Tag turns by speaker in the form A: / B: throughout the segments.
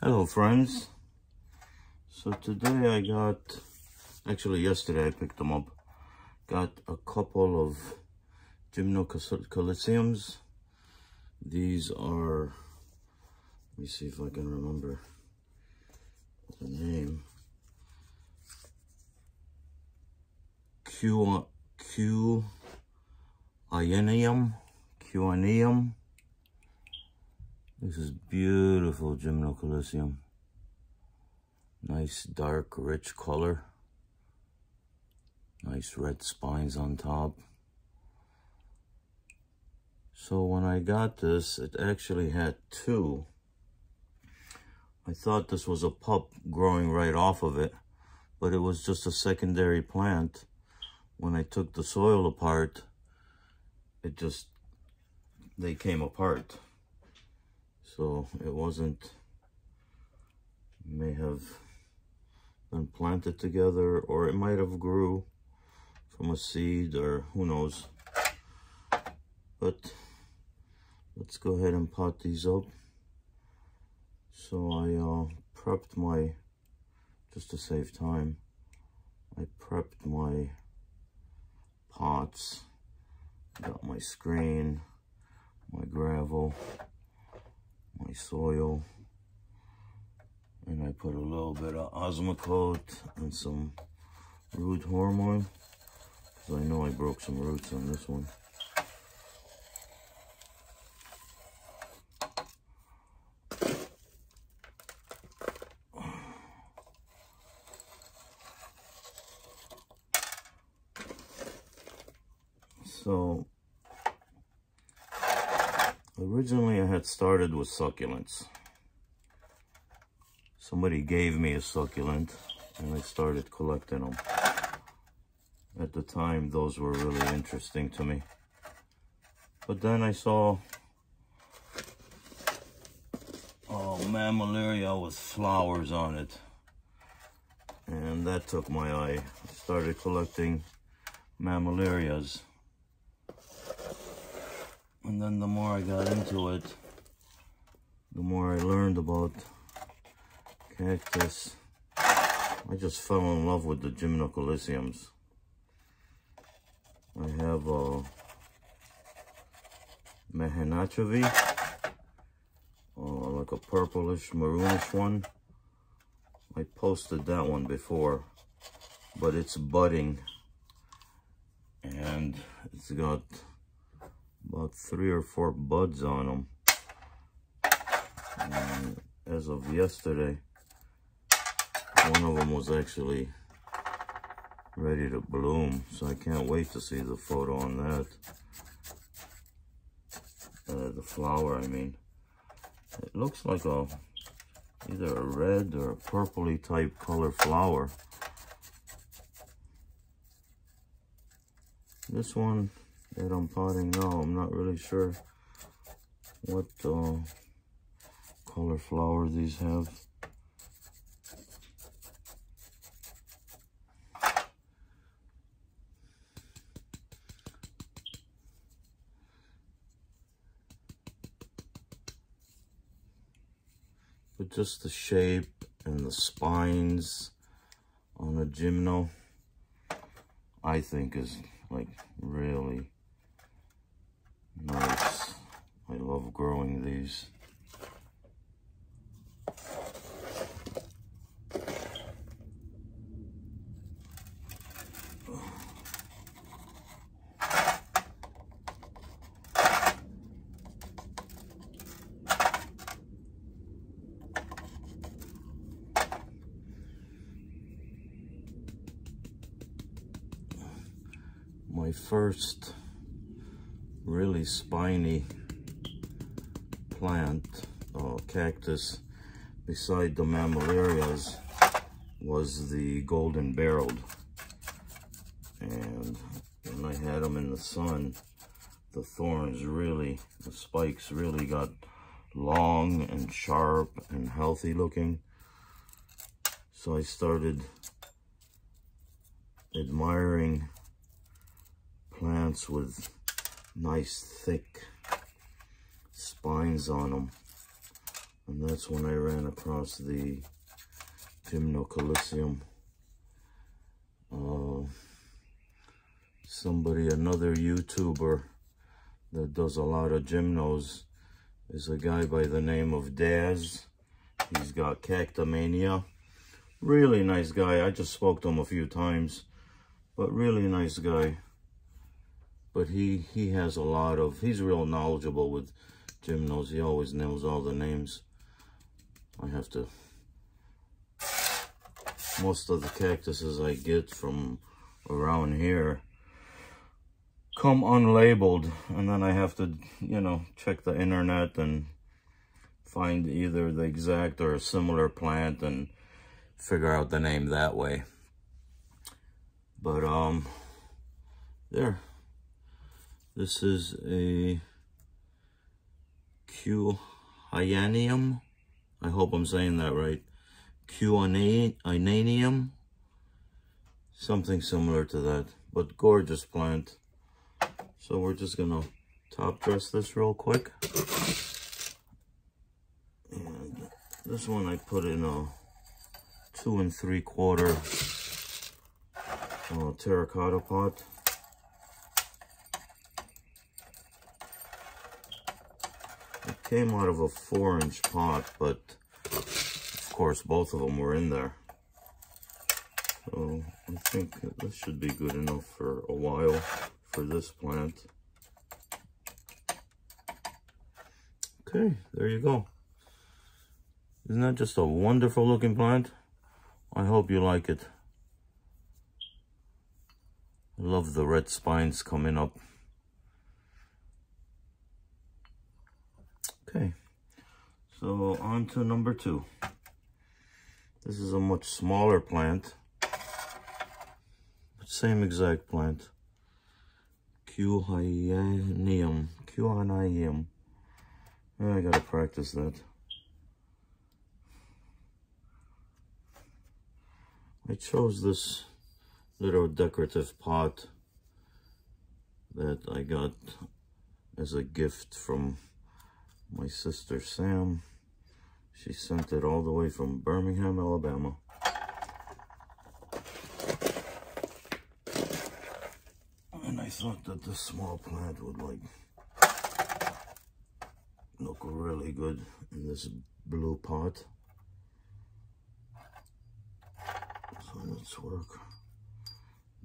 A: Hello friends. So today I got, actually yesterday I picked them up, got a couple of ymnocalyciums. These are, let me see if I can remember the name. Quehianum. This is beautiful ymnocalycium. Nice dark rich color. Nice red spines on top. So when I got this, it actually had two. I thought this was a pup growing right off of it, but it was just a secondary plant. When I took the soil apart, they came apart. So it wasn't, may have been planted together, or it might have grew from a seed, or who knows. But let's go ahead and pot these up. So I prepped my, just to save time, I prepped my pots. Got my screen, my gravel, my soil, and I put a little bit of Osmocote and some root hormone, because I know I broke some roots on this one. So originally I had started with succulents. Somebody gave me a succulent and I started collecting them. At the time, those were really interesting to me. But then I saw mammillaria with flowers on it, and that took my eye. I started collecting mammillarias. And then the more I got into it, the more I learned about cactus. I just fell in love with the ymnocalyciums. I have a Mahanachavi, like a purplish, maroonish one. I posted that one before, but it's budding, and it's got about 3 or 4 buds on them. And as of yesterday, one of them was actually ready to bloom, so I can't wait to see the photo on that. The flower, I mean. It looks like either a red or a purpley type color flower. This one that I'm potting now, I'm not really sure what color flower these have. But just the shape and the spines on a gymno, I think is like really nice. I love growing these. My first really spiny plant, cactus, beside the mammillarias, was the golden barreled. And when I had them in the sun, the thorns really, the spikes really got long and sharp and healthy looking. So I started admiring plants with nice thick spines on them. And that's when I ran across the ymnocalycium. Another YouTuber that does a lot of gymnos is a guy by the name of Daz. He's got Cactamania. Really nice guy. I just spoke to him a few times, but really nice guy. But he has a lot of, he's real knowledgeable with gymnos. He always knows all the names. I have to, most of the cactuses I get from around here come unlabeled, and then I have to, you know, check the internet and find either the exact or a similar plant and figure out the name that way. But there, this is a Quehianum. I hope I'm saying that right. Quehianum, something similar to that, but gorgeous plant. So we're just gonna top dress this real quick. And this one I put in a 2 3/4 terracotta pot. It came out of a 4-inch pot, but of course both of them were in there. So I think this should be good enough for a while for this plant. Okay, there you go. Isn't that just a wonderful looking plant? I hope you like it. I love the red spines coming up. Okay, so on to number 2. This is a much smaller plant, but same exact plant. Quehianum. I gotta practice that. I chose this little decorative pot that I got as a gift from my sister Sam. She sent it all the way from Birmingham, Alabama. And I thought that this small plant would look really good in this blue pot. So let's work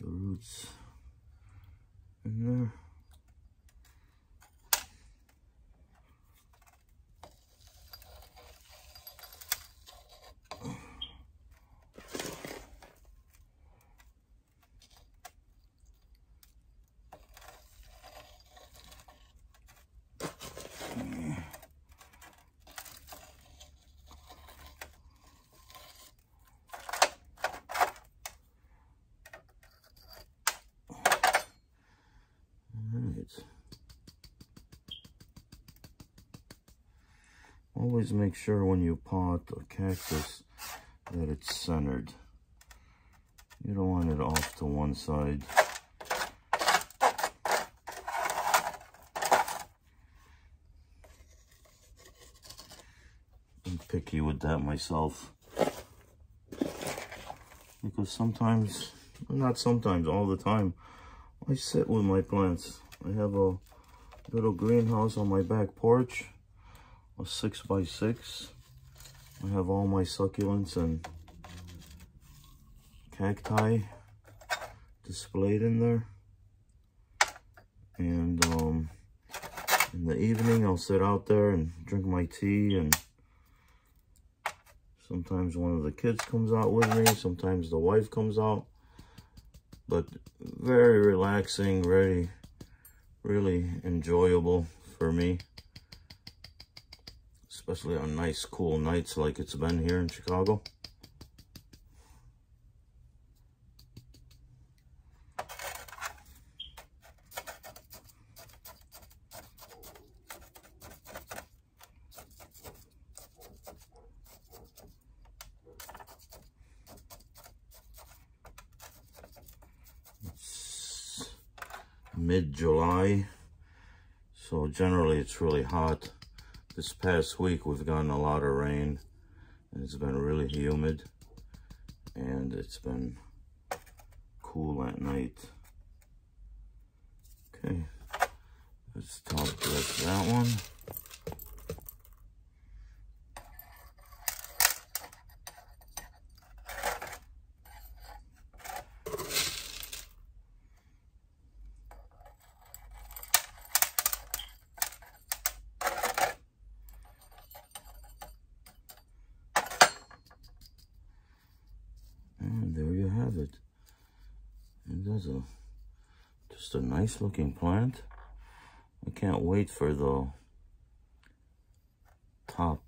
A: the roots in there. Always make sure when you pot a cactus that it's centered. You don't want it off to one side. I'm picky with that myself. Because sometimes, not sometimes, all the time, I sit with my plants. I have a little greenhouse on my back porch, a 6x6. I have all my succulents and cacti displayed in there. And in the evening, I'll sit out there and drink my tea, and sometimes one of the kids comes out with me, sometimes the wife comes out. But very relaxing, really enjoyable for me. Especially on nice, cool nights like it's been here in Chicago. It's mid-July, so generally it's really hot. This past week we've gotten a lot of rain, and it's been really humid, and it's been cool at night. Okay, let's top dress that one. And there you have it. And that's just a nice looking plant. I can't wait for the top,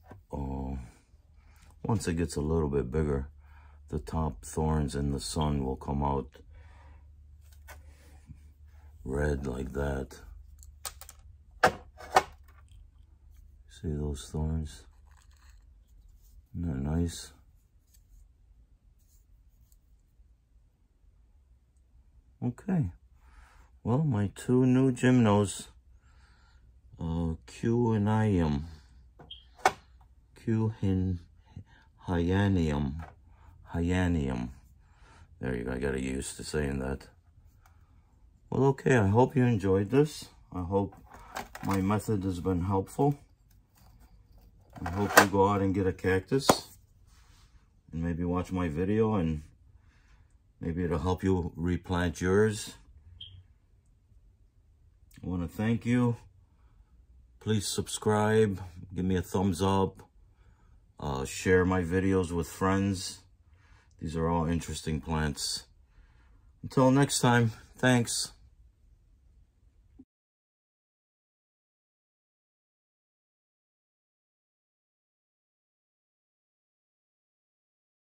A: once it gets a little bit bigger, the top thorns in the sun will come out red like that. See those thorns? Isn't that nice? Okay, well, my two new gymnos, Quehianum, there you go, I got used to saying that. Well, okay, I hope you enjoyed this. I hope my method has been helpful. I hope you go out and get a cactus and maybe watch my video, and maybe it'll help you replant yours. I want to thank you. Please subscribe, give me a thumbs up, share my videos with friends. These are all interesting plants. Until next time, thanks.